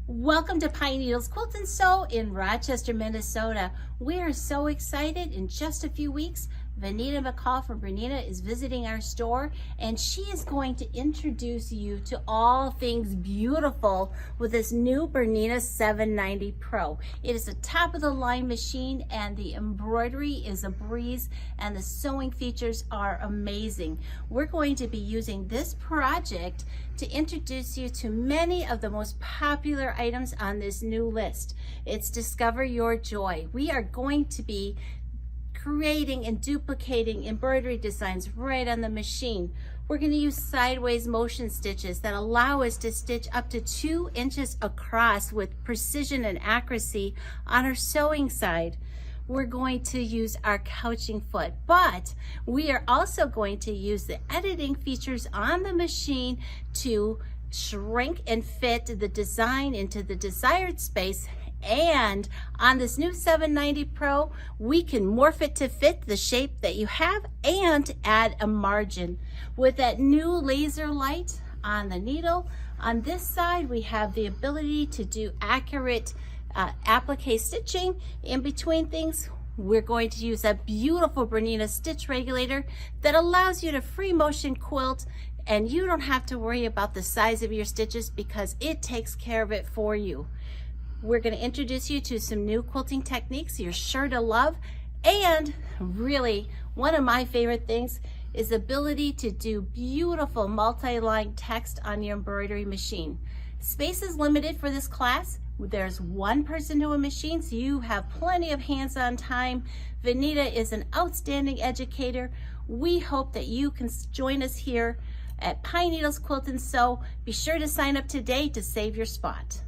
Welcome to Pine Needles Quilt and Sew in Rochester, Minnesota. We are so excited. In just a few weeks, Vinitta McCall from BERNINA is visiting our store, and she is going to introduce you to all things beautiful with this new BERNINA 790 Pro. It is a top-of-the-line machine, and the embroidery is a breeze, and the sewing features are amazing. We're going to be using this project to introduce you to many of the most popular items on this new list. It's Discover Your Joy. We are going to be creating and duplicating embroidery designs right on the machine. We're going to use sideways motion stitches that allow us to stitch up to 2 inches across with precision and accuracy on our sewing side. We're going to use our couching foot, but we are also going to use the editing features on the machine to shrink and fit the design into the desired space. And on this new 790 Pro, we can morph it to fit the shape that you have and add a margin. With that new laser light on the needle, on this side, we have the ability to do accurate applique stitching in between things. We're going to use a beautiful BERNINA stitch regulator that allows you to free motion quilt, and you don't have to worry about the size of your stitches because it takes care of it for you. We're going to introduce you to some new quilting techniques you're sure to love, and really one of my favorite things is the ability to do beautiful multi-line text on your embroidery machine. Space is limited for this class. There's one person to a machine, so you have plenty of hands-on time. Vinitta is an outstanding educator. We hope that you can join us here at Pine Needles Quilt and Sew. Be sure to sign up today to save your spot.